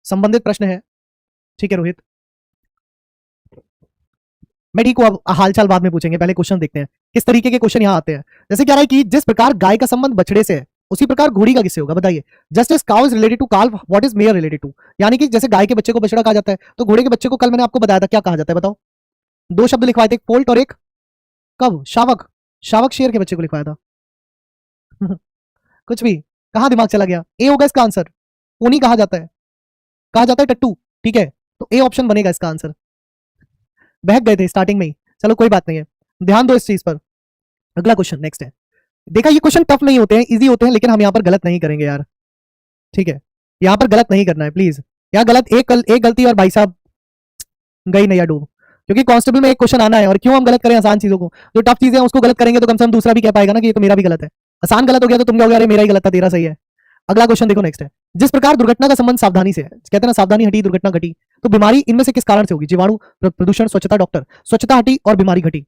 संबंधित प्रश्न है। ठीक है रोहित, मैं ठीक हूं। अब हालचाल बाद में पूछेंगे, पहले क्वेश्चन देखते हैं किस तरीके के क्वेश्चन यहाँ आते हैं। जैसे क्या रहा है कि जिस प्रकार गाय का संबंध बछड़े से है उसी प्रकार घोड़ी का किससे होगा, बताइए। Just as cow is related to calf, what is mare related to. यानी कि जैसे गाय के बच्चे को बछड़ा कहा जाता है, तो घोड़े के बच्चे को कल मैंने आपको बताया था क्या कहा जाता है, बताओ। दो शब्द लिखवाए थे, एक फोल्ट और एक कब, शावक। शावक शेर के बच्चे को लिखवाया था। कुछ भी, कहां दिमाग चला गया। ए होगा इसका आंसर। पोनी कहा जाता है, कहा जाता है टट्टू। ठीक है, तो ए ऑप्शन बनेगा इसका आंसर। बहक गए थे स्टार्टिंग में ही, चलो कोई बात नहीं है, ध्यान दो इस चीज पर। अगला क्वेश्चन नेक्स्ट है। देखा ये क्वेश्चन टफ नहीं होते हैं, इजी होते हैं, लेकिन हम यहाँ पर गलत नहीं करेंगे यार। ठीक है, यहाँ पर गलत नहीं करना है प्लीज। यहाँ गलत एक गलती और भाई साहब गई नैया डूब। क्योंकि कांस्टेबल में एक क्वेश्चन आना है, और क्यों हम गलत करें आसान चीजों को। जो टफ चीजें हैं उसको गलत करेंगे तो कम से कम दूसरा भी कह पाएगा ना कि ये तो मेरा भी गलत है। आसान गलत हो गया तो तुम कहोगे अरे मेरा ही गलत था, तेरा सही है। अगला क्वेश्चन देखो नेक्स्ट है। जिस प्रकार दुर्घटना का संबंध सावधानी से है, कहते हैं ना सावधानी हटी दुर्घटना घटी, तो बीमारी इनमें से किस कारण से होगी। जीवाणु, प्रदूषण, स्वच्छता, डॉक्टर। स्वच्छता हटी और बीमारी घटी।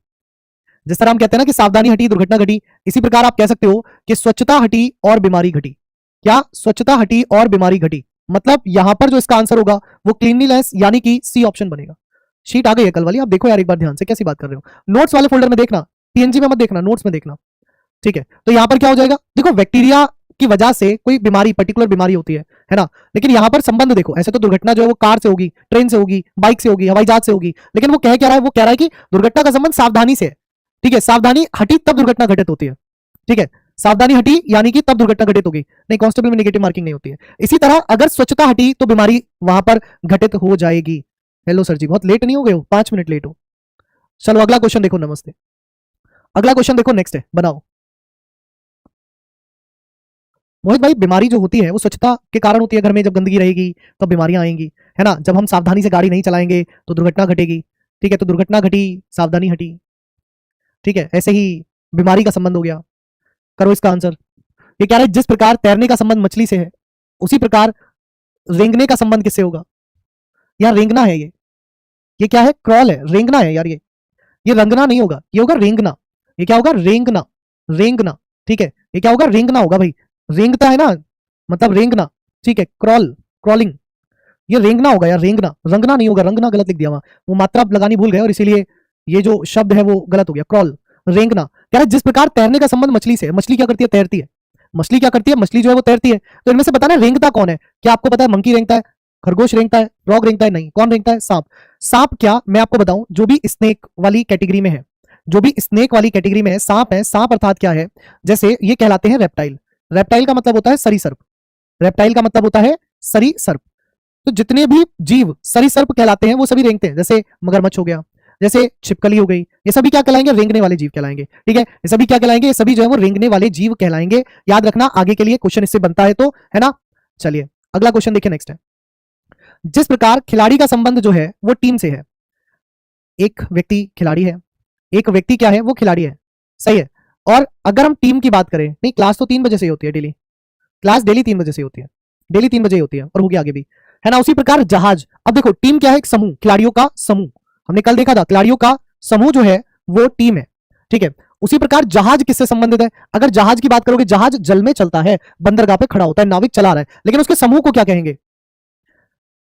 जिस तरह हम कहते हैं ना कि सावधानी हटी दुर्घटना घटी, इसी प्रकार आप कह सकते हो कि स्वच्छता हटी और बीमारी घटी। क्या, स्वच्छता हटी और बीमारी घटी। मतलब यहां पर जो इसका आंसर होगा वो क्लीनलीनेस यानी कि सी ऑप्शन बनेगा। शीट आ गई है कल वाली, आप देखो यार एक बार ध्यान से, कैसी बात कर रहे हो। नोट्स वाले फोल्डर में देखना, पीएनजी में मत देखना, नोट्स में देखना। ठीक है, तो यहां पर क्या हो जाएगा, देखो बैक्टीरिया की वजह से कोई बीमारी, पर्टिकुलर बीमारी होती है ना। लेकिन यहां पर संबंध देखो, ऐसे तो दुर्घटना जो है वो कार से होगी, ट्रेन से होगी, बाइक से होगी, हवाई जहाज से होगी। लेकिन वो कह क्या रहा है, वो कह रहा है कि दुर्घटना का संबंध सावधानी से है। ठीक है, सावधानी हटी तब दुर्घटना घटित होती है। ठीक है, सावधानी हटी यानी कि तब दुर्घटना घटित होगी। नहीं, कांस्टेबल में नेगेटिव मार्किंग नहीं होती है। इसी तरह अगर स्वच्छता हटी तो बीमारी वहां पर घटित हो जाएगी। हेलो सर जी, बहुत लेट नहीं हो गए हो, 5 मिनट लेट हो। चलो अगला क्वेश्चन देखो, नमस्ते। अगला क्वेश्चन देखो नेक्स्ट है, बनाओ। मोहित भाई, बीमारी जो होती है वो स्वच्छता के कारण होती है। घर में जब गंदगी रहेगी तो बीमारियां आएंगी, है ना। जब हम सावधानी से गाड़ी नहीं चलाएंगे तो दुर्घटना घटेगी। ठीक है, तो दुर्घटना घटी, सावधानी हटी। ठीक है, ऐसे ही बीमारी का संबंध हो गया। करो इसका आंसर। ये कह रहा है जिस प्रकार तैरने का संबंध मछली से है उसी प्रकार रेंगने का संबंध किससे होगा। यार रेंगना है ये क्या है, क्रॉल है, रेंगना है यार। ये रंगना नहीं होगा, ये होगा रेंगना। ये क्या होगा, रेंगना। रेंगना। ठीक है, ये क्या होगा, रेंगना होगा भाई। रेंगता है ना, मतलब रेंगना। ठीक है, क्रॉल, क्रॉलिंग। ये रेंगना होगा यार, रेंगना। रंगना नहीं होगा, रंगना गलत लिख दिया वहां, वो मात्रा लगानी भूल गए और इसीलिए ये जो शब्द है वो गलत हो गया। क्रॉल, रेंगना। कह रहा है जिस प्रकार तैरने का संबंध मछली से है, मछली क्या करती है, तैरती है। मछली क्या करती है, मछली जो है वो तैरती है। तो इनमें से बताना रेंगता कौन है। क्या आपको पता है मंकी रेंगता है, खरगोश रेंगता है, फ्रॉग रेंगता है, नहीं, कौन रेंगता है, सांप। सांप क्या, मैं आपको बताऊं, जो भी स्नेक वाली कैटेगरी में है, जो भी स्नेक वाली कैटेगरी में है, सांप है। सांप अर्थात क्या है, जैसे ये कहलाते हैं रेप्टाइल। रेप्टाइल का मतलब होता है सरीसर्प। रेप्टाइल का मतलब होता है सरीसर्प। तो जितने भी जीव सरीसर्प कहलाते हैं वो सभी रेंगते हैं। जैसे मगरमच्छ हो गया, जैसे छिपकली हो गई, ये सभी क्या कहलाएंगे, रेंगने वाले जीव कहलाएंगे। ठीक है, ये सभी क्या कहलाएंगे, ये सभी जो है वो रेंगने वाले जीव कहलाएंगे। याद रखना, आगे के लिए क्वेश्चन इससे बनता है तो, है ना। चलिए अगला क्वेश्चन देखिए, नेक्स्ट है। जिस प्रकार खिलाड़ी का संबंध जो है वो टीम से है। एक व्यक्ति खिलाड़ी है, एक व्यक्ति क्या है, वो खिलाड़ी है, सही है। और अगर हम टीम की बात करें, नहीं क्लास तो 3 बजे से ही होती है डेली, क्लास डेली 3 बजे से होती है, डेली 3 बजे होती है और होगी आगे भी, है ना। उसी प्रकार जहाज, अब देखो टीम क्या है, एक समूह, खिलाड़ियों का समूह। हमने कल देखा था, खिलाड़ियों का समूह जो है वो टीम है। ठीक है, उसी प्रकार जहाज किससे संबंधित है। अगर जहाज की बात करोगे, जहाज जल में चलता है, बंदरगाह पे खड़ा होता है, नाविक चला रहा है, लेकिन उसके समूह को क्या कहेंगे।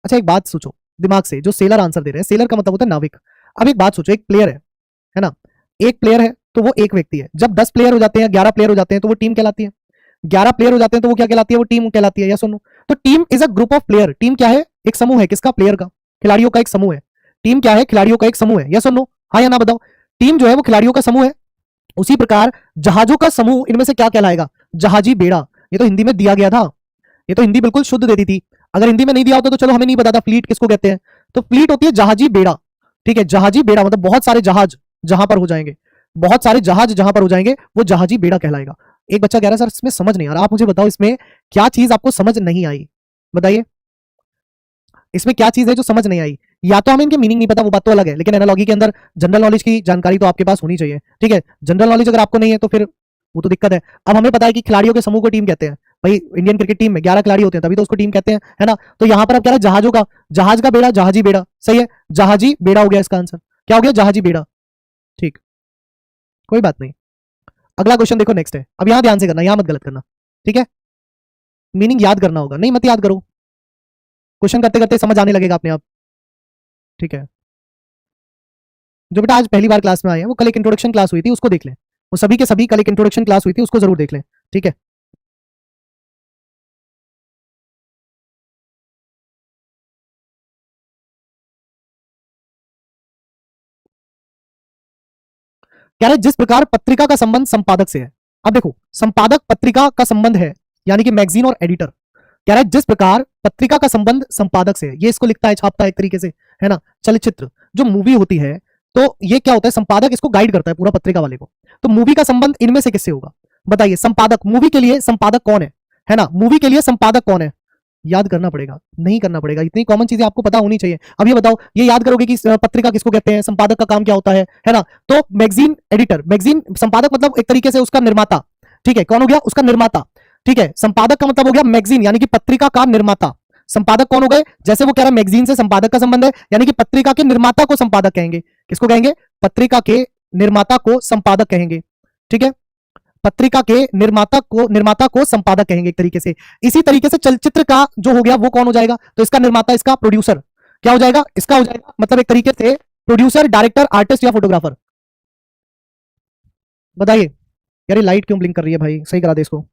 अच्छा एक बात सोचो दिमाग से, जो सेलर आंसर दे रहे हैं, सेलर का मतलब होता है नाविक। अब एक बात सोचो, एक प्लेयर है ना, एक प्लेयर है तो वो एक व्यक्ति है। जब 10 प्लेयर हो जाते हैं, 11 प्लेयर हो जाते हैं तो वो टीम कहलाती है। 11 प्लेयर हो जाते हैं तो वो क्या कहलाती है, वो टीम कहलाती है। या सुनो, तो team is a group of player. Team क्या है, एक समूह है, किसका, प्लेयर का, खिलाड़ियों का एक समूह है। टीम क्या है, खिलाड़ियों का एक समूह है। या सुनो, हाँ या ना बताओ। टीम जो है वो खिलाड़ियों का समूह है। उसी प्रकार जहाजों का समूह इनमें से क्या कहलाएगा, जहाजी बेड़ा। ये तो हिंदी में दिया गया था, ये तो हिंदी बिल्कुल शुद्ध देती थी। अगर हिंदी में नहीं दिया होता तो चलो हमें नहीं पता था फ्लीट किसको कहते हैं। तो फ्लीट होती है जहाजी बेड़ा। ठीक है, जहाजी बेड़ा मतलब बहुत सारे जहाज जहां पर हो जाएंगे, बहुत सारे जहाज जहां पर हो जाएंगे वो जहाजी बेड़ा कहलाएगा। एक बच्चा कह रहा है सर इसमें समझ नहीं आ रहा, आप मुझे बताओ इसमें क्या चीज आपको समझ नहीं आई, बताइए इसमें क्या चीज है जो समझ नहीं आई। या तो हमें इनके मीनिंग नहीं पता, वो बात तो अलग है, लेकिन एनालॉजी के अंदर जनरल नॉलेज की जानकारी तो आपके पास होनी चाहिए। ठीक है, जनरल नॉलेज अगर आपको नहीं है तो फिर वो तो दिक्कत है। अब हमें पता है कि खिलाड़ियों के समूह को टीम कहते हैं। भाई इंडियन क्रिकेट टीम में 11 खिलाड़ी होते हैं तभी तो उसको टीम कहते हैं, है ना। तो यहां पर अब कह रहा है जहाजों का, जहाज का बेड़ा, जहाजी बेड़ा, सही है, जहाजी बेड़ा हो गया इसका आंसर। क्या हो गया, जहाजी बेड़ा। ठीक, कोई बात नहीं। अगला क्वेश्चन देखो, नेक्स्ट है। अब यहां ध्यान से करना, यहां मत गलत करना। ठीक है, मीनिंग याद करना होगा, नहीं मत याद करो। क्वेश्चन करते करते समझ आने लगेगा अपने आप, ठीक है। जो बेटा आज पहली बार क्लास में आए हैं वो कल एक इंट्रोडक्शन क्लास हुई थी उसको देख लें, वो सभी के सभी कल एक इंट्रोडक्शन क्लास हुई थी उसको जरूर देख लें, ठीक है। कह रहे जिस प्रकार पत्रिका का संबंध संपादक से है, अब देखो संपादक पत्रिका का संबंध है यानी कि मैगजीन और एडिटर, कह रहा है जिस प्रकार पत्रिका का संबंध संपादक से है, ये इसको लिखता है छापता है एक तरीके से, है ना। चलचित्र जो मूवी होती है तो ये क्या होता है, संपादक इसको गाइड करता है पूरा पत्रिका वाले को। तो मूवी का संबंध इनमें से किससे होगा बताइए, संपादक, मूवी के लिए संपादक कौन है ना, मूवी के लिए संपादक कौन है, याद करना पड़ेगा, नहीं करना पड़ेगा, इतनी कॉमन चीजें आपको पता होनी चाहिए। अब ये बताओ, ये याद करोगे कि पत्रिका किसको कहते हैं, संपादक का काम क्या होता है ना। तो मैगजीन एडिटर, मैगजीन संपादक मतलब एक तरीके से उसका निर्माता, ठीक है, कौन हो गया उसका निर्माता, ठीक है। संपादक का मतलब हो गया मैगजीन यानी कि पत्रिका का निर्माता। संपादक कौन हो गए, जैसे वो कह रहा है मैगजीन से संपादक का संबंध है यानी कि पत्रिका के निर्माता को संपादक कहेंगे, किसको कहेंगे, पत्रिका के निर्माता को संपादक कहेंगे, ठीक है। पत्रिका के निर्माता को संपादक कहेंगे एक तरीके से। इसी तरीके से चलचित्र का जो हो गया वो कौन हो जाएगा, तो इसका निर्माता, इसका प्रोड्यूसर क्या हो जाएगा, इसका हो जाएगा मतलब एक तरीके से प्रोड्यूसर, डायरेक्टर, आर्टिस्ट या फोटोग्राफर। बताइए यार, ये लाइट क्यों ब्लिंक कर रही है भाई, सही करा दे इसको।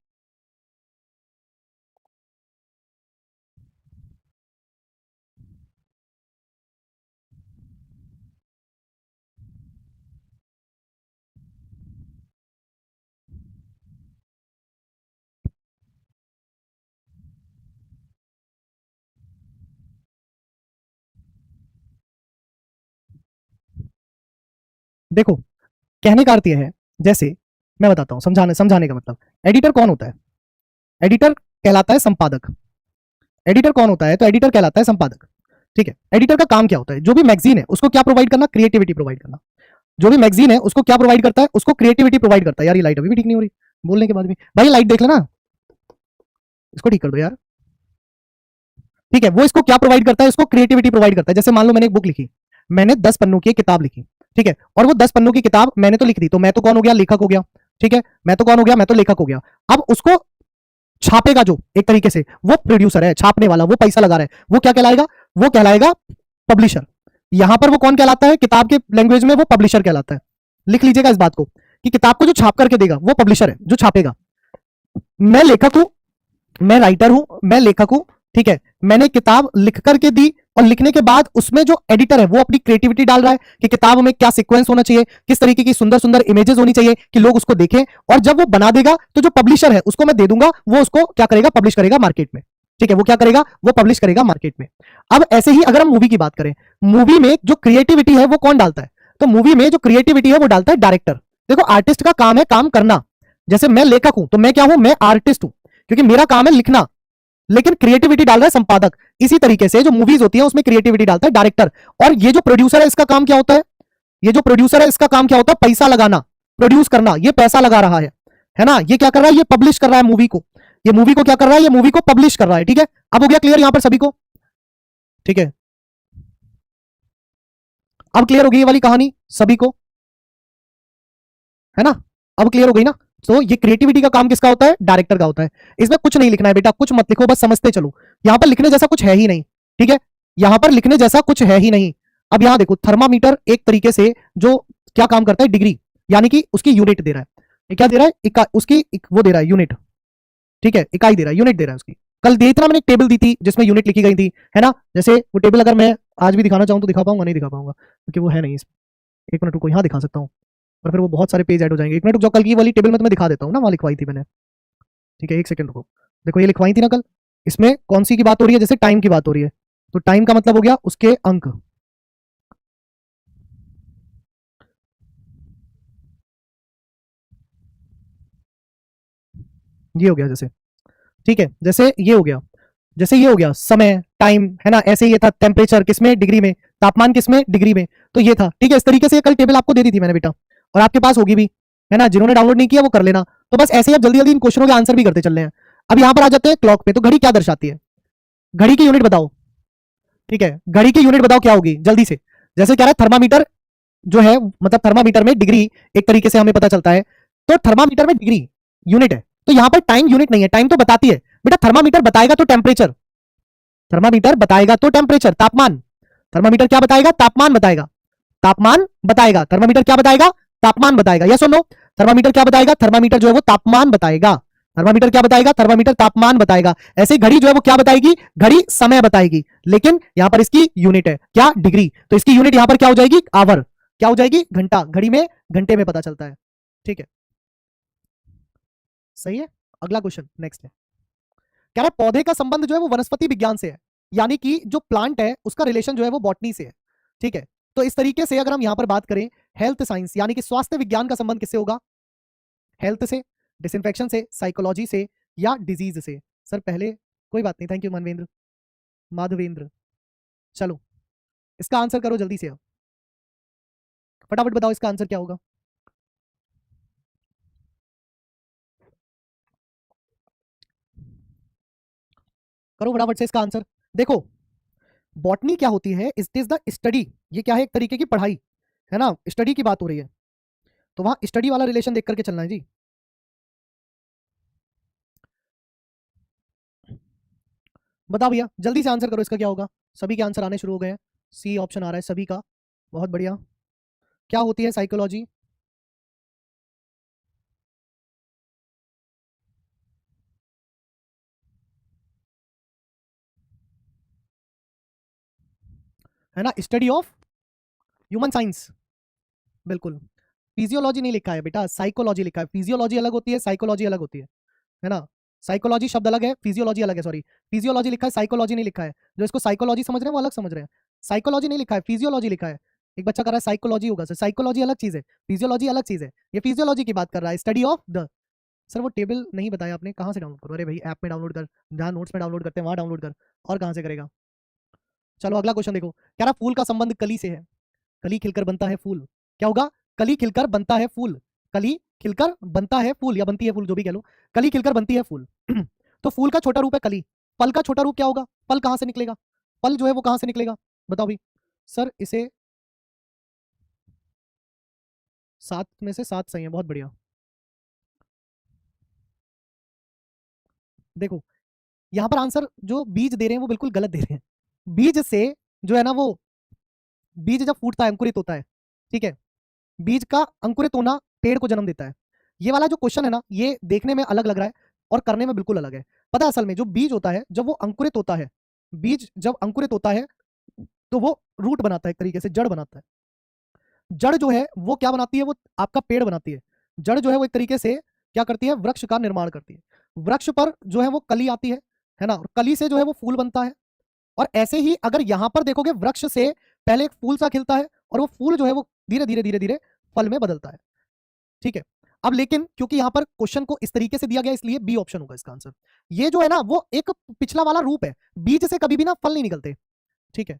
देखो कहने का अर्थ यह है, जैसे मैं बताता हूं, समझाने का मतलब, एडिटर कौन होता है, एडिटर कहलाता है संपादक। एडिटर कौन होता है, तो एडिटर कहलाता है संपादक, ठीक है। एडिटर का काम क्या होता है, जो भी मैगजीन है उसको क्या प्रोवाइड करना, क्रिएटिविटी प्रोवाइड करना। जो भी मैगजीन है उसको क्या प्रोवाइड करता है, उसको क्रिएटिविटी प्रोवाइड करता है। यार ये लाइट अभी भी ठीक नहीं हो रही बोलने के बाद भी, भाई लाइट देख लेना, इसको ठीक कर दो यार, ठीक है। वो इसको क्या प्रोवाइड करता है, इसको क्रिएटिविटी प्रोवाइड करता है। जैसे मान लो मैंने एक बुक लिखी, मैंने 10 पन्नों की एक किताब लिखी, ठीक है, और वो 10 पन्नों की किताब मैंने तो लिख दी, तो मैं तो कौन हो गया, लेखक हो गया, ठीक है। मैं तो कौन हो गया, मैं तो लेखक हो गया। अब उसको छापेगा जो एक तरीके से, वो प्रोड्यूसर है, छापने वाला, वो पैसा लगा रहा है, वो क्या कहलाएगा, वो कहलाएगा पब्लिशर। यहां पर वो कौन कहलाता है, किताब के लैंग्वेज में वो पब्लिशर कहलाता है। लिख लीजिएगा इस बात को कि किताब को जो छाप करके देगा वो पब्लिशर है, जो छापेगा। मैं लेखक हूं, मैं राइटर हूं, मैं लेखक हूं, ठीक है। मैंने किताब लिख करके दी और लिखने के बाद उसमें जो एडिटर है वो अपनी क्रिएटिविटी डाल रहा है कि किताब में क्या सीक्वेंस होना चाहिए, किस तरीके की सुंदर सुंदर इमेजेस होनी चाहिए कि लोग उसको देखें। और जब वो बना देगा तो जो पब्लिशर है उसको मैं दे दूंगा, वो उसको क्या करेगा, पब्लिश करेगा मार्केट में, ठीक है। वो क्या करेगा, वो पब्लिश करेगा मार्केट में। अब ऐसे ही अगर हम मूवी की बात करें, मूवी में जो क्रिएटिविटी है वो कौन डालता है, तो मूवी में जो क्रिएटिविटी है वो डालता है डायरेक्टर। देखो आर्टिस्ट का काम है काम करना, जैसे मैं लेखक हूं तो मैं क्या हूं, मैं आर्टिस्ट हूं क्योंकि मेरा काम है लिखना, लेकिन क्रिएटिविटी डाल रहा है संपादक। इसी तरीके से जो मूवीज होती है उसमें क्रिएटिविटी डालता है डायरेक्टर। और ये जो प्रोड्यूसर है इसका काम क्या होता है, ये जो प्रोड्यूसर है इसका काम क्या होता है, पैसा लगाना, प्रोड्यूस करना, ये पैसा लगा रहा है ना। ये क्या कर रहा है, ये पब्लिश कर रहा है मूवी को, ये मूवी को क्या कर रहा है, ये मूवी को पब्लिश कर रहा है, ठीक है। अब हो गया क्लियर यहां पर सभी को, ठीक है। अब क्लियर हो गई ये वाली कहानी सभी को, है ना। अब क्लियर हो गई ना। तो ये क्रिएटिविटी का काम किसका होता है, डायरेक्टर का होता है। इसमें कुछ नहीं लिखना है बेटा, कुछ मत लिखो, बस समझते चलो। यहां पर लिखने जैसा कुछ है ही नहीं, ठीक है, यहां पर लिखने जैसा कुछ है ही नहीं। अब यहां देखो, थर्मामीटर एक तरीके से जो क्या काम करता है, डिग्री यानी कि उसकी यूनिट दे रहा है। ये क्या दे रहा है, उसकी वो दे रहा है यूनिट, ठीक है, इकाई दे रहा है, यूनिट दे रहा है उसकी। कल दी थी मैंने एक टेबल दी थी जिसमें यूनिट लिखी गई थी, है ना। जैसे वो टेबल अगर मैं आज भी दिखाना चाहूं तो दिखा पाऊंगा, नहीं दिखा पाऊंगा क्योंकि वो है नहीं इसमें। एक मिनट रुको, यहां दिखा सकता हूं और फिर वो बहुत सारे पेज ऐड हो जाएंगे। एक मिनट, जो कल की वाली टेबल में तुम्हें दिखा देता हूँ ना, वहां लिखवाई थी मैंने, ठीक है। एक सेकंड रुको, देखो ये लिखवाई थी ना कल, इसमें कौन सी की बात हो रही है, जैसे टाइम की बात हो रही है, तो टाइम का मतलब हो गया उसके अंक, ये हो गया जैसे, ठीक है। जैसे ये हो गया, जैसे ये हो गया समय टाइम, है ना। ऐसे ये था टेम्परेचर किसमें, डिग्री में, तापमान किसमें, डिग्री में, तो ये था, ठीक है। इस तरीके से कल टेबल आपको दे दी थी मैंने बेटा, और आपके पास होगी भी, है ना। जिन्होंने डाउनलोड नहीं किया वो कर लेना। तो बस ऐसे ही आप जल्दी जल्दी इन क्वेश्चनों के आंसर भी करते चल रहे हैं। अब यहां पर आ जाते हैं क्लॉक पे, तो घड़ी क्या दर्शाती है, घड़ी की यूनिट बताओ, ठीक है। घड़ी की यूनिट बताओ क्या होगी जल्दी से। जैसे कह रहा है थर्मामीटर जो है, मतलब थर्मामीटर में डिग्री एक तरीके से हमें पता चलता है, तो थर्मामीटर में डिग्री यूनिट है, तो यहां पर टाइम यूनिट नहीं है, टाइम तो बताती है बेटा, थर्मामीटर बताएगा तो टेम्परेचर, थर्मामीटर बताएगा तो टेम्परेचर, तापमान। थर्मामीटर क्या बताएगा? तापमान बताएगा। तापमान बताएगा। थर्मामीटर क्या बताएगा? तापमान बताएगा। यस और नो? थर्मामीटर क्या बताएगा? थर्मामीटर जो है वो तापमान बताएगा। थर्मामीटर क्या बताएगा? थर्मामीटर तापमान बताएगा। ऐसे घड़ी जो है वो क्या बताएगी? घड़ी समय बताएगी। लेकिन यहां पर इसकी यूनिट है क्या? डिग्री। तो इसकी यूनिट यहां पर क्या हो जाएगी? आवर। क्या हो जाएगी? घंटा। घड़ी में घंटे में पता चलता है। ठीक है, सही है। अगला क्वेश्चन नेक्स्ट है, कह रहा है पौधे का संबंध जो है वो वनस्पति विज्ञान से है, यानी कि जो प्लांट है उसका रिलेशन जो है वो बॉटनी से है। ठीक है, तो इस तरीके से अगर हम यहां पर बात करें, हेल्थ साइंस यानी कि स्वास्थ्य विज्ञान का संबंध किससे होगा? हेल्थ से, डिसइंफेक्शन से, साइकोलॉजी से, या डिजीज से? सर पहले कोई बात नहीं, थैंक यू मनवेंद्र, माधवेंद्र। चलो इसका आंसर करो जल्दी से, अब फटाफट बताओ इसका आंसर क्या होगा। करो फटाफट से इसका आंसर। देखो, बॉटनी क्या होती है? इट इज द स्टडी, ये क्या है? एक तरीके की पढ़ाई है ना, स्टडी की बात हो रही है, तो वहां स्टडी वाला रिलेशन देख करके चलना है जी। बताओ भैया जल्दी से आंसर करो, इसका क्या होगा? सभी के आंसर आने शुरू हो गए हैं, सी ऑप्शन आ रहा है सभी का, बहुत बढ़िया। क्या होती है साइकोलॉजी? है ना, स्टडी ऑफ ह्यूमन साइंस, बिल्कुल। फिजियोलॉजी नहीं लिखा है बेटा, साइकोलॉजी लिखा है। फिजियोलॉजी अलग होती है, साइकोलॉजी अलग होती है ना। साइकोलॉजी शब्द अलग है, फिजियोलॉजी अलग है, सॉरी। फिजियोलॉजी लिखा है, साइकोलॉजी नहीं लिखा है। जो इसको साइकोलॉजी समझ रहे हैं वो अलग समझ रहे हैं। साइकोलॉजी नहीं लिखा है, फिजियोलॉजी लिखा है। एक बच्चा कर रहा है साइकोलॉजी होगा सर, साइकोलॉजी अलग चीज है, फिजियोलॉजी अलग चीज है। ये फिजियोलॉजी की बात कर रहा है, स्टडी ऑफ द। सर वो टेबल नहीं बताया आपने, कहाँ से डाउनलोड करो? अरे भाई ऐप में डाउनलोड कर, जहाँ नोट्स में डाउनलोड करते हैं वहां डाउनलोड कर, और कहाँ से करेगा? चलो अगला क्वेश्चन देखो, कह रहा फूल का संबंध कली से है। कली खिलकर बनता है फूल, क्या होगा? कली खिलकर बनता है फूल। कली खिलकर बनता है फूल, या बनती है फूल, जो भी कह लो। कली खिलकर बनती है फूल। तो फूल का छोटा रूप है कली। फल का छोटा रूप क्या होगा? फल कहां से निकलेगा? फल जो है वो कहां से निकलेगा? बताओ भाई। सर इसे 7 में से 7 सही है, बहुत बढ़िया। देखो यहां पर आंसर जो बीज दे रहे हैं वो बिल्कुल गलत दे रहे हैं। बीज से जो है ना वो, बीज जब फूटता है, अंकुरित होता है, ठीक है, बीज का अंकुरित होना पेड़ को जन्म देता है। ये वाला जो क्वेश्चन है ना, ये देखने में अलग लग रहा है और करने में बिल्कुल अलग है। पता है असल में जो बीज होता है जब वो अंकुरित होता है, बीज जब अंकुरित होता है तो वो रूट बनाता है, एक तरीके से जड़ बनाता है। जड़ जो है वो क्या बनाती है? वो आपका पेड़ बनाती है। जड़ जो है वो एक तरीके से क्या करती है? वृक्ष का निर्माण करती है। वृक्ष पर जो है वो कली आती है ना, और कली से जो है वो फूल बनता है। और ऐसे ही अगर यहां पर देखोगे, वृक्ष से पहले एक फूल सा खिलता है और वो फूल जो है वो धीरे धीरे धीरे धीरे फल में बदलता है। ठीक है, अब लेकिन क्योंकि यहां पर क्वेश्चन को इस तरीके से दिया गया, इसलिए बी ऑप्शन होगा इसका आंसर। ये जो है ना वो एक पिछला वाला रूप है, बीज से कभी भी ना फल नहीं निकलते। ठीक है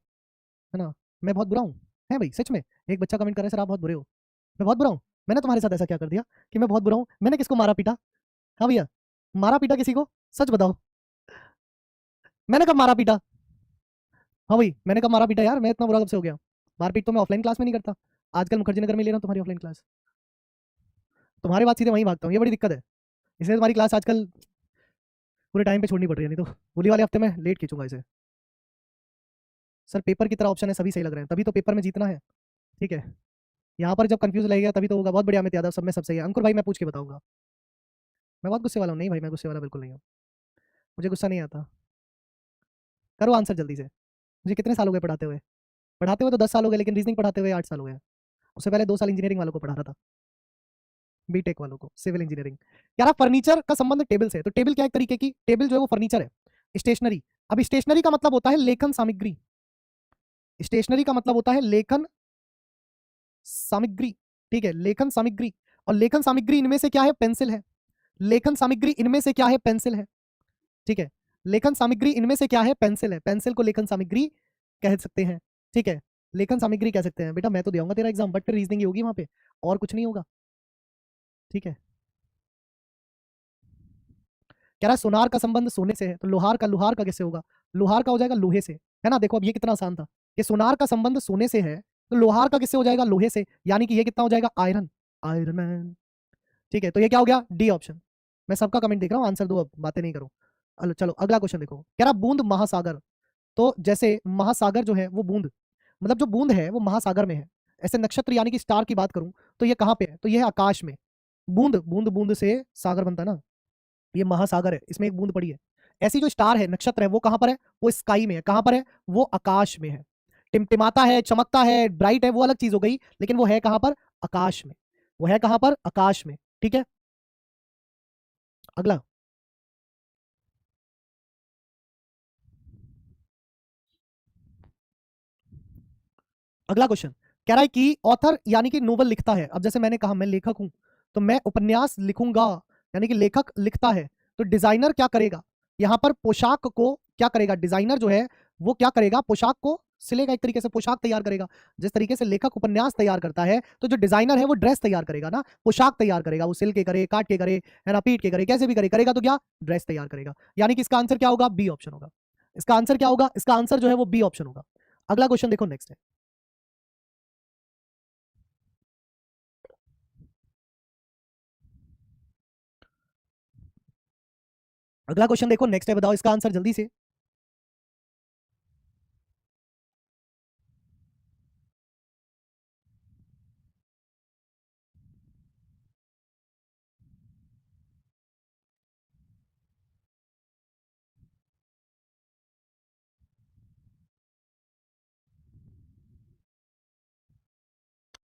ना। मैं बहुत बुरा हूं, है भाई सच में। एक बच्चा कमेंट कर रहा है सर आप बहुत बुरे हो। मैं बहुत बुरा हूं? मैंने तुम्हारे साथ ऐसा क्या कर दिया कि मैं बहुत बुरा हूं? मैंने किसको मारा पीटा? हाँ भैया, मारा पीटा किसी को? सच बताओ, मैंने कब मारा पीटा? हाँ भाई मैंने कब मारा पीटा यार? मैं इतना बुरा कब से हो गया? मारपीट तो मैं ऑफलाइन क्लास में नहीं करता, आजकल मुखर्जी नगर में ले रहा हूँ तुम्हारी ऑफलाइन क्लास। तुम्हारे बाद सीधे वहीं भागता हूँ, ये बड़ी दिक्कत है। इसलिए तुम्हारी क्लास आजकल पूरे टाइम पे छोड़नी पड़ रही है, नहीं तो होली वाले हफ्ते में लेट खींचूंगा इसे। सर पेपर की तरह ऑप्शन है, सभी सही लग रहे हैं, तभी तो पेपर में जीतना है। ठीक है, यहाँ पर जब कंफ्यूज लगेगा तभी तो होगा। बहुत बढ़िया, अमित यादव सब में सब सही है। अंकुर भाई मैं पूछ के बताऊंगा। मैं बहुत गुस्से वाला हूँ? नहीं भाई मैं गुस्से वाला बिल्कुल नहीं हूँ, मुझे गुस्सा नहीं आता। करो आंसर जल्दी से। मुझे कितने साल हो गए पढ़ाते हुए? पढ़ाते हुए तो 10 साल हो गए, लेकिन रीजनिंग पढ़ाते हुए 8 साल हो गए। उससे पहले 2 साल इंजीनियरिंग वालों को पढ़ा रहा था, बीटेक वालों को, सिविल इंजीनियरिंग। यार फर्नीचर का संबंध टेबल से है, तो टेबल क्या एक तरीके की, टेबल जो है वो फर्नीचर है, स्टेशनरी। अब स्टेशनरी का मतलब होता है लेखन सामग्री। स्टेशनरी का मतलब होता है लेखन सामग्री। ठीक है, लेखन सामग्री। और लेखन सामग्री इनमें से क्या है? पेंसिल है। लेखन सामग्री इनमें से क्या है? पेंसिल है। ठीक है, लेखन सामग्री इनमें से क्या है? पेंसिल है। पेंसिल को लेखन सामग्री कह सकते हैं। ठीक है, लेखन सामग्री कह सकते हैं। बेटा मैं तो देऊंगा तेरा एग्जाम, बट फिर रीजनिंग ही होगी वहां पे, और कुछ नहीं होगा। ठीक है, कह रहा है सोनार का संबंध सोने से है, तो लोहार का कैसे होगा? लोहार का हो जाएगा लोहे से, है ना। देखो अब ये कितना आसान था कि सोनार का संबंध सोने से है, तो लोहार का किससे हो जाएगा? लोहे से, यानी कि ये कितना हो जाएगा? Iron, iron man. ठीक है, तो ये क्या हो गया? D option. मैं सबका कमेंट देख रहा हूँ, आंसर दो अब, बातें नहीं करो। चलो अगला क्वेश्चन देखो, कह रहा बूंद महासागर। तो जैसे महासागर जो है वो बूंद, मतलब जो बूंद है वो महासागर में है। ऐसे नक्षत्र यानी कि स्टार की बात करूं तो ये कहां पे है, तो ये है आकाश में। बूंद बूंद बूंद से सागर बनता है ना, ये महासागर है, इसमें एक बूंद पड़ी है। ऐसी जो स्टार है, नक्षत्र है, वो कहां पर है, वो स्काई में है। कहां पर है, वो आकाश में है। टिमटिमाता है, चमकता है, ब्राइट है, वो अलग चीज हो गई, लेकिन वो है कहां पर, आकाश में। वो है कहां पर, आकाश में। ठीक है, अगला। अगला क्वेश्चन कह रहा है कि ऑथर यानी कि नोवेल लिखता है। अब जैसे मैंने कहा मैं लेखक हूं, तो मैं उपन्यास लिखूंगा, यानी कि लेखक लिखता है, तो डिजाइनर क्या करेगा, यहां पर पोशाक को क्या करेगा, डिजाइनर जो है वो क्या करेगा, पोशाक को सिलेगा, एक तरीके से पोशाक तैयार करेगा। जिस तरीके से लेखक उपन्यास तैयार करता है, तो जो डिजाइनर है वो ड्रेस तैयार करेगा ना, पोशाक तैयार करेगा, वो सिल के करे, काट के करे, है ना, पीट के करे, कैसे भी करे, करेगा तो क्या, ड्रेस तैयार करेगा। यानी कि इसका आंसर क्या होगा, बी ऑप्शन होगा। इसका आंसर क्या होगा, इसका आंसर जो है वो बी ऑप्शन होगा। अगला क्वेश्चन देखो, नेक्स्ट है। अगला क्वेश्चन देखो, नेक्स्ट है, बताओ इसका आंसर जल्दी से।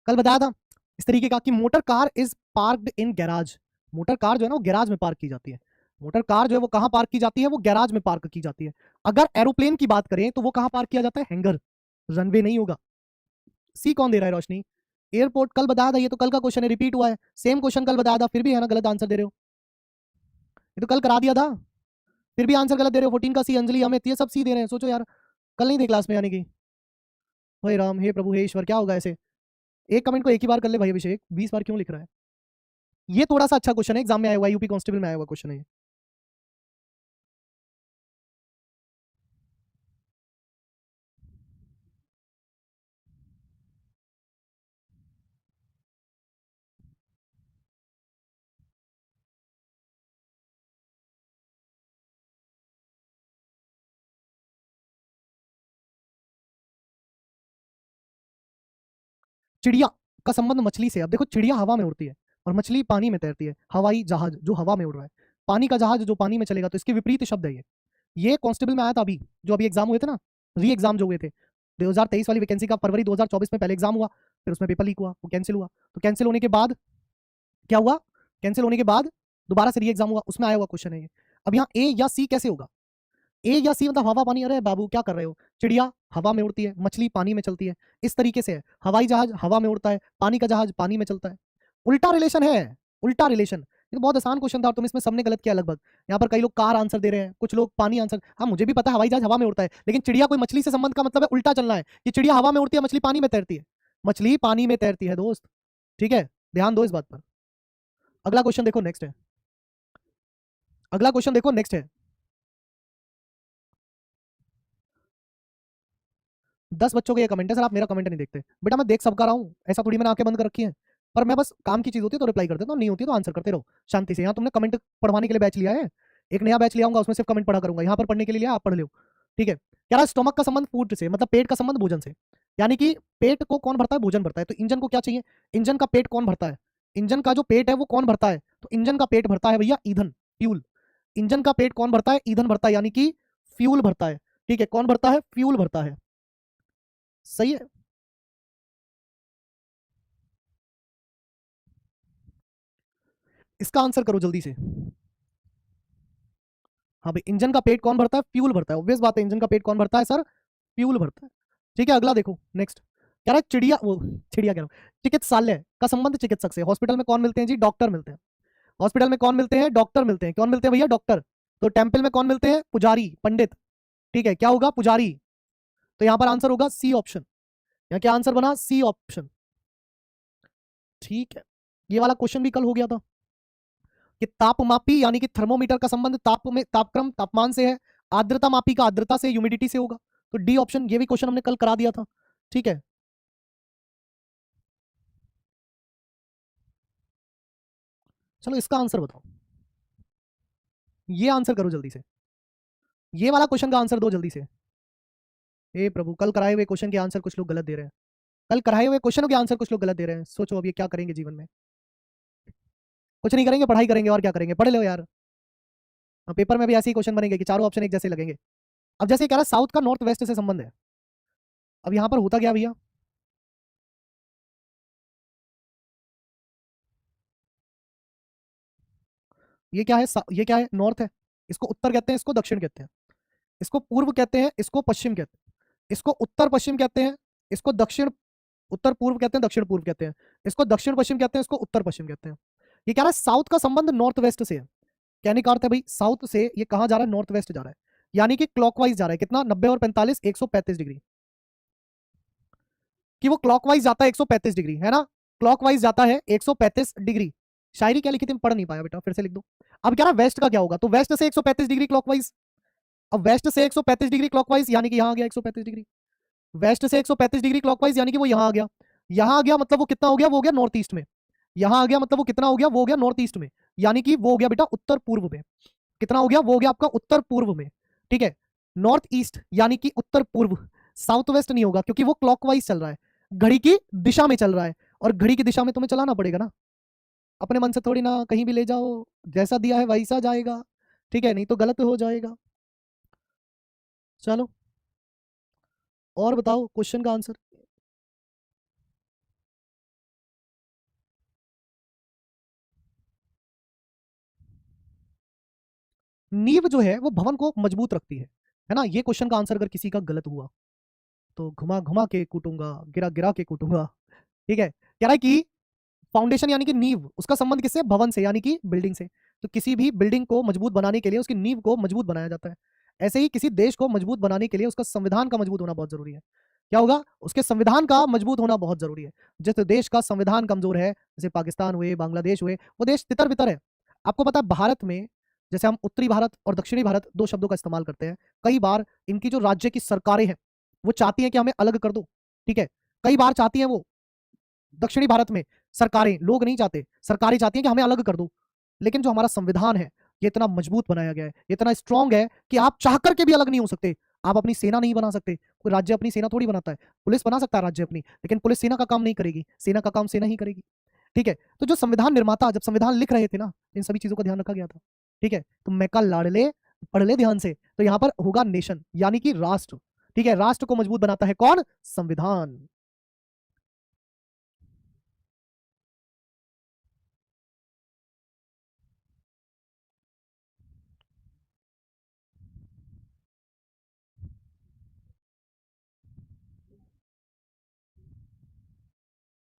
कल बताया था इस तरीके का कि motor car is parked in garage. Motor car जो है ना वो गैराज में पार्क की जाती है। मोटर कार जो है वो कहां पार्क की जाती है, वो गैराज में पार्क की जाती है। अगर एरोप्लेन की बात करें तो वो कहां पार्क किया जाता है, हैंगर। रनवे नहीं होगा। सी कौन दे रहा है रोशनी, एयरपोर्ट। कल बताया था, ये तो कल का क्वेश्चन है, रिपीट हुआ है। सेम क्वेश्चन कल बताया था, फिर भी है ना गलत आंसर दे रहे हो। ये तो कल करा दिया था, फिर भी आंसर गलत दे रहे हो। 14 का सी, अंजलि अमित, ये सब सी दे रहे हैं। सोचो यार, कल नहीं थे क्लास में, यानी कि हे राम, हे प्रभु, हे ईश्वर, क्या होगा ऐसे। एक कमेंट को एक ही बार कर ले भाई अभिषेक, 20 बार क्यों लिख रहा है। ये थोड़ा सा अच्छा क्वेश्चन है, एग्जाम में आया हुआ, यूपी कांस्टेबल में आया हुआ क्वेश्चन है। चिड़िया का संबंध मछली से। अब देखो, चिड़िया हवा में उड़ती है और मछली पानी में तैरती है। हवाई जहाज जो हवा में उड़ रहा है, पानी का जहाज जो पानी में चलेगा, तो इसके विपरीत शब्द है ये कांस्टेबल में आया था अभी, जो अभी एग्जाम हुए थे ना, री एग्जाम जो हुए थे 2023 वाली वैकेंसी का, फरवरी 2024 में पहले एग्जाम हुआ, फिर उसमें पेपर लीक हुआ, वो कैंसिल हुआ। तो कैंसिल होने के बाद क्या हुआ, कैंसिल होने के बाद दोबारा से री एग्जाम हुआ, उसमें आया हुआ क्वेश्चन है ये। अब यहाँ ए या सी कैसे होगा, ए या सी मतलब हवा पानी। अरे बाबू क्या कर रहे हो, चिड़िया हवा में उड़ती है, मछली पानी में चलती है, इस तरीके से है। हवाई जहाज हवा में उड़ता है, पानी का जहाज पानी में चलता है। उल्टा रिलेशन है, उल्टा रिलेशन। ये तो बहुत आसान क्वेश्चन था और तुम इसमें सबने गलत किया लगभग। यहाँ पर कई लोग कार आंसर दे रहे हैं, कुछ लोग पानी आंसर। हाँ मुझे भी पता है हवाई जहाज हवा में उड़ता है, लेकिन चिड़िया कोई मछली से संबंध का मतलब है उल्टा चलना है कि चिड़िया हवा में उड़ती है, मछली पानी में तैरती है। मछली पानी में तैरती है दोस्त, ठीक है, ध्यान दो इस बात पर। अगला क्वेश्चन देखो, नेक्स्ट है। अगला क्वेश्चन देखो, नेक्स्ट है। 10 बच्चों के ये कमेंट है, सर आप मेरा कमेंट नहीं देखते। बेटा मैं देख सबका रहा हूँ, ऐसा थोड़ी मैंने आंखें बंद कर रखी है। पर मैं बस काम की चीज होती है तो रिप्लाई कर देता हूँ, नहीं होती है तो आंसर करते रहो शांति से। यहाँ तुमने कमेंट पढ़वाने के लिए बैच लिया है, एक नया बैच लिया, उसमें सिर्फ कमेंट पढ़ा करूंगा। यहाँ पर पढ़ने के लिए लिया, आप पढ़ लो, ठीक है। कह रहा स्टोमक का संबंध फूड से, मतलब पेट का संबंध भोजन से। यानी कि पेट को कौन भरता है, भोजन भरता है। तो इंजन को क्या चाहिए, इंजन का पेट कौन भरता है, इंजन का जो पेट है वो कौन भरता है, तो इंजन का पेट भरता है भैया ईंधन, फ्यूल। इंजन का पेट कौन भरता है, ईंधन भरता है, यानी कि फ्यूल भरता है। ठीक है, कौन भरता है, फ्यूल भरता है। सही है। इसका आंसर करो जल्दी से। हाँ भाई, इंजन का पेट कौन भरता है, फ्यूल भरता है, ऑब्वियस बात है, इंजन का पेट कौन भरता है सर, फ्यूल भरता है। ठीक है, अगला देखो, नेक्स्ट कह रहा है चिड़िया, वो चिड़िया कह रहा हूँ, चिकित्सालय का संबंध चिकित्सक से। हॉस्पिटल में कौन मिलते हैं जी, डॉक्टर मिलते हैं। हॉस्पिटल में कौन मिलते हैं, डॉक्टर मिलते हैं। कौन मिलते हैं भैया, डॉक्टर। तो टेम्पल में कौन मिलते हैं, पुजारी, पंडित। ठीक है, क्या होगा, पुजारी। तो यहां पर आंसर होगा सी ऑप्शन। यहाँ क्या आंसर बना, सी ऑप्शन। ठीक है, ये वाला क्वेश्चन भी कल हो गया था कि तापमापी यानी कि थर्मोमीटर का संबंध ताप में, तापक्रम तापमान से है। आर्द्रता मापी का आर्द्रता से, ह्यूमिडिटी से होगा। तो डी ऑप्शन, ये भी क्वेश्चन हमने कल करा दिया था। ठीक है, चलो इसका आंसर बताओ, ये आंसर करो जल्दी से, ये वाला क्वेश्चन का आंसर दो जल्दी से। हे प्रभु, कल कराए हुए क्वेश्चन के आंसर कुछ लोग गलत दे रहे हैं। कल कराए हुए क्वेश्चनों के आंसर कुछ लोग गलत दे रहे हैं। सोचो अब ये क्या करेंगे जीवन में। कुछ नहीं करेंगे, पढ़ाई करेंगे और क्या करेंगे। पढ़ लो यार। पेपर में भी ऐसे ही क्वेश्चन बनेंगे कि चारों ऑप्शन एक जैसे लगेंगे। अब जैसे कह रहा है साउथ का नॉर्थ वेस्ट से संबंध है। अब यहां पर होता क्या भैया, ये क्या है, ये क्या है, नॉर्थ है। इसको उत्तर कहते हैं, इसको दक्षिण कहते हैं। इसको पूर्व कहते हैं, इसको पश्चिम कहते हैं। इसको उत्तर पश्चिम कहते हैं, इसको दक्षिण उत्तर पूर्व कहते हैं, दक्षिण पूर्व कहते हैं। इसको दक्षिण पश्चिम कहते हैं, इसको उत्तर पश्चिम कहते हैं। ये कह रहा है साउथ का संबंध नॉर्थ वेस्ट से है। कहने का अर्थ है भाई साउथ से ये कहां जा रहा है, नॉर्थ वेस्ट जा रहा है। यानी कि क्लॉकवाइज जा रहा है। कितना, 90 और 45, 135 डिग्री। कि वो क्लॉकवाइज जाता है 135 डिग्री, है ना। क्लॉकवाइज जाता है 135 डिग्री। शायरी क्या लिखी थी, पढ़ नहीं पाया बेटा, फिर से लिख दो। अब क्या रहा, वेस्ट का क्या होगा, तो वेस्ट से 135 डिग्री क्लॉकवाइज। अब वेस्ट से 135 डिग्री क्लॉकवाइज यानी कि यहां आ गया 135 डिग्री। वेस्ट से 135 डिग्री क्लॉकवाइज यानी कि वो यहां आ गया। यहां आ गया मतलब वो कितना हो गया, वो हो गया नॉर्थ ईस्ट में। यहां आ गया मतलब वो कितना हो गया, वो हो गया नॉर्थ ईस्ट में। यानी कि वो हो गया बेटा उत्तर पूर्व में। कितना हो गया, वो हो गया आपका उत्तर पूर्व में। ठीक है, नॉर्थ ईस्ट यानी कि उत्तर पूर्व। साउथ वेस्ट नहीं होगा क्योंकि वो क्लॉकवाइज चल रहा है, घड़ी की दिशा में चल रहा है। और घड़ी की दिशा में तुम्हें चलाना पड़ेगा ना, अपने मन से थोड़ी ना कहीं भी ले जाओ, जैसा दिया है वैसा जाएगा। ठीक है, नहीं तो गलत हो जाएगा। चलो और बताओ क्वेश्चन का आंसर। नींव जो है वो भवन को मजबूत रखती है ना। ये क्वेश्चन का आंसर अगर किसी का गलत हुआ तो घुमा घुमा के कूटूंगा, गिरा गिरा के कूटूंगा। ठीक है, कह रहा है कि फाउंडेशन यानी कि नींव, उसका संबंध किससे, भवन से यानी कि बिल्डिंग से। तो किसी भी बिल्डिंग को मजबूत बनाने के लिए उसकी नींव को मजबूत बनाया जाता है। ऐसे ही किसी देश को मजबूत बनाने के लिए उसका संविधान का मजबूत होना बहुत जरूरी है। क्या होगा, उसके संविधान का मजबूत होना बहुत जरूरी है। जिस देश का संविधान कमजोर है, जैसे पाकिस्तान हुए, बांग्लादेश हुए, वो देश तितर बितर है। आपको पता है भारत में जैसे हम उत्तरी भारत और दक्षिणी भारत दो शब्दों का इस्तेमाल करते हैं। कई बार इनकी जो राज्य की सरकारें हैं वो चाहती हैं कि हमें अलग कर दो। ठीक है, कई बार चाहती हैं वो, दक्षिणी भारत में सरकारें, लोग नहीं चाहते, सरकारें चाहती हैं कि हमें अलग कर दो। लेकिन जो हमारा संविधान है ये इतना मजबूत बनाया गया है, ये इतना स्ट्रांग है कि आप चाह करके भी अलग नहीं हो सकते। आप अपनी सेना नहीं बना सकते, कोई राज्य अपनी सेना थोड़ी बनाता है। पुलिस बना सकता है राज्य अपनी, लेकिन पुलिस सेना का काम नहीं करेगी, सेना का काम सेना ही करेगी। ठीक है, तो जो संविधान निर्माता जब संविधान लिख रहे थे ना, इन सभी चीजों का ध्यान रखा गया था। ठीक है, तो मैं का लाडले पढ़ ले ध्यान से, तो यहां पर होगा नेशन यानी कि राष्ट्र। ठीक है, राष्ट्र को मजबूत बनाता है कौन, संविधान।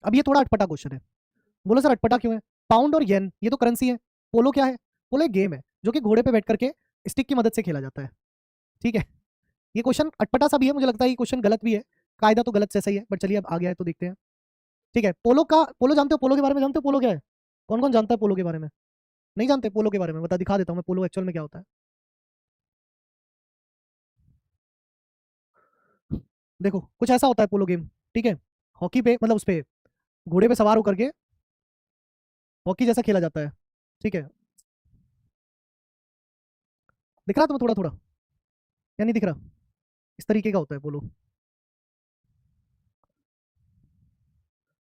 अब ये थोड़ा अटपटा क्वेश्चन है। बोलो सर अटपटा क्यों है। पाउंड और येन ये तो करेंसी है। पोलो क्या है, पोलो एक गेम है जो कि घोड़े पे बैठ करके स्टिक की मदद से खेला जाता है। ठीक है, ये क्वेश्चन अटपटा सा भी है, मुझे लगता है ये क्वेश्चन गलत भी है। कायदा तो गलत जैसा ही है, बट चलिए अब आ गया है तो देखते हैं। ठीक है, पोलो का, पोलो जानते हो, पोलो के बारे में जानते हो, पोलो क्या है, कौन कौन जानता है पोलो के बारे में। नहीं जानते पोलो के बारे में, बता दिखा देता हूँ मैं पोलो एक्चुअल में क्या होता है। देखो कुछ ऐसा होता है पोलो गेम। ठीक है, हॉकी पे मतलब उस पे घोड़े पे सवार होकर के हॉकी जैसा खेला जाता है। ठीक है, दिख रहा तुम्हें थोड़ा थोड़ा या नहीं दिख रहा, इस तरीके का होता है पोलो।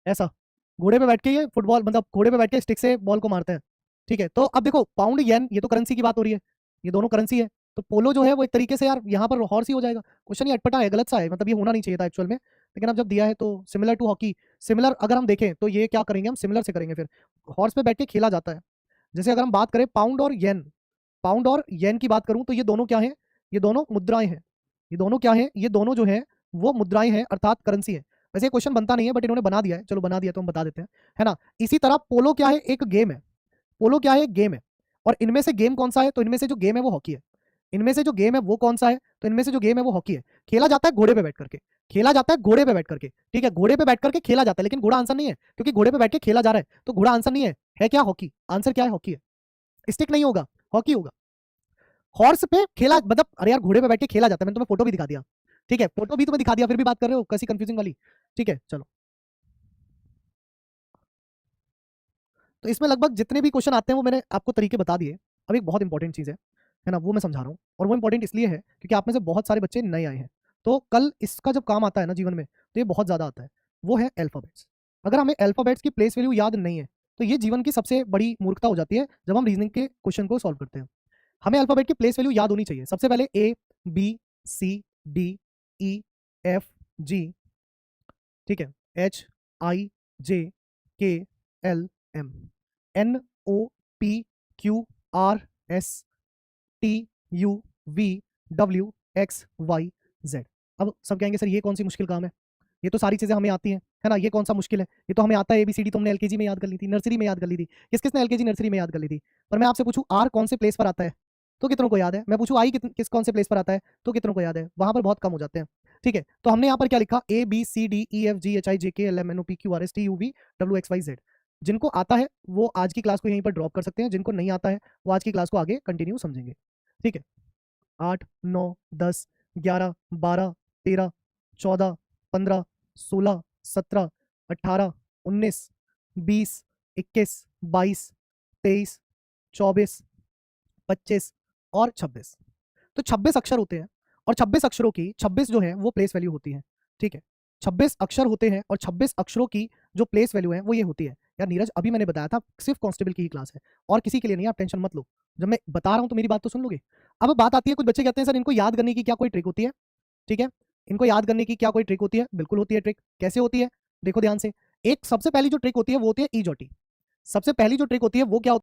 ऐसा घोड़े पे बैठ के ये फुटबॉल, मतलब घोड़े पे बैठ के स्टिक से बॉल को मारते हैं। ठीक है, तो अब देखो पाउंड येन ये तो करेंसी की बात हो रही है, ये दोनों करेंसी है। तो पोलो जो है वो एक तरीके से यार यहाँ पर हॉर्स ही हो जाएगा। क्वेश्चन ये अटपटा है, गलत सा है, मतलब ये होना नहीं चाहिए था एक्चुअल में, लेकिन अब जब दिया है तो सिमिलर टू हॉकी। सिमिलर अगर हम देखें तो ये क्या करेंगे, हम सिमिलर से करेंगे। फिर हॉर्स पे बैठ के खेला जाता है। जैसे अगर हम बात करें पाउंड और येन, पाउंड और येन की बात करूं तो ये दोनों क्या है, ये दोनों मुद्राएं हैं। ये दोनों क्या है, ये दोनों जो है वो मुद्राएं हैं अर्थात करेंसी है। वैसे क्वेश्चन बनता नहीं है बट इन्होंने बना दिया है, चलो बना दिया तो हम बता देते हैं, है ना। इसी तरह पोलो क्या है, एक गेम है। पोलो क्या है, एक गेम है। और इनमें से गेम कौन सा है, तो इनमें से जो गेम है वो हॉकी है। इनमें से जो गेम है वो कौन सा है, तो इनमें से जो गेम है वो हॉकी है। खेला जाता है घोड़े पे बैठ करके, खेला जाता है घोड़े पे बैठ करके। ठीक है, घोड़े पे बैठ करके खेला जाता है, लेकिन घोड़ा आंसर नहीं है क्योंकि घोड़े पे बैठ के खेला जा रहा है, तो घोड़ा आंसर नहीं है क्या हॉकी, आंसर क्या है, हॉकी है। स्टिक नहीं होगा, हॉकी होगा। हॉर्स पे खेला मतलब, अरे यार घोड़े पे बैठ के खेला जाता है, मैंने तुम्हें फोटो भी दिखा दिया। ठीक है, फोटो भी तुम्हें दिखा दिया, फिर भी बात कर रहे हो कैसी कंफ्यूजिंग वाली। ठीक है चलो, तो इसमें लगभग जितने भी क्वेश्चन आते हैं वो मैंने आपको तरीके बता दिए। अब एक बहुत इंपॉर्टेंट चीज है ना, वो मैं समझा रहा हूँ। और वो इंपॉर्टेंट इसलिए है क्योंकि आप में से बहुत सारे बच्चे नए आए हैं। तो कल इसका जब काम आता है ना जीवन में, तो ये बहुत ज़्यादा आता है, वो है अल्फ़ाबेट्स। अगर हमें अल्फ़ाबेट्स की प्लेस वैल्यू याद नहीं है, तो ये जीवन की सबसे बड़ी मूर्खता हो जाती है जब हम रीज़निंग के क्वेश्चन को सॉल्व करते हैं। हमें अल्फ़ाबेट की प्लेस वैल्यू याद होनी चाहिए। सबसे पहले A, B, C, D, E, F, G, ठीक है, H, I, J, K, L, M, N, O, P, Q, R, S, T, U, V, W, X, Y, Z. अब सब कहेंगे सर ये कौन सी मुश्किल काम है, ये तो सारी चीजें हमें आती हैं, है ना, ये कौन सा मुश्किल है, ये तो हमें आता है, एबीसीडी तो हमने एलकेजी में याद कर ली थी, नर्सरी में याद कर ली थी, किस किसने एलकेजी नर्सरी में याद कर ली थी। पर मैं आपसे पूछूं आर कौन से प्लेस पर आता है, तो कितनों को याद है। मैं पूछूं आई किस कौन से प्लेस पर आता है, तो कितनों को याद है, वहां पर बहुत कम हो जाते हैं। ठीक है, तो हमने यहाँ पर क्या लिखा, A B C D E F G H I J K L M N O P Q R S T U V W X Y Z. जिनको आता है वो आज की क्लास को यहीं पर ड्रॉप कर सकते हैं, जिनको नहीं आता है वो आज की क्लास को आगे कंटिन्यू समझेंगे। ठीक है, 8, 9, 10, 11, 12, 13, 14, 15, 16, 17, 18, 19, 20, 21, 22, 23, 24, 25 और 26। तो 26 अक्षर होते हैं और 26 अक्षरों की 26 जो है वो प्लेस वैल्यू होती है। ठीक है, 26 अक्षर होते हैं और 26 अक्षरों की जो प्लेस वैल्यू है वो ये होती है। यार नीरज अभी मैंने बताया था सिर्फ कांस्टेबल की ही क्लास है और किसी के लिए नहीं, आप टेंशन मत लो। जब मैं बता रहा हूं तो मेरी बात तो सुन लोगे। अब बात आती है, कुछ बच्चे कहते हैं सर इनको याद करने की क्या कोई ट्रिक होती है। ठीक है, इनको याद करने की क्या कोई ट्रिक होती है, बिल्कुल होती है ट्रिक। कैसे होती है देखो ध्यान से। एक सबसे पहली जो ट्रिक होती है वो होती है ईजोटी। सबसे पहली जो ट्रिक होती है वो क्या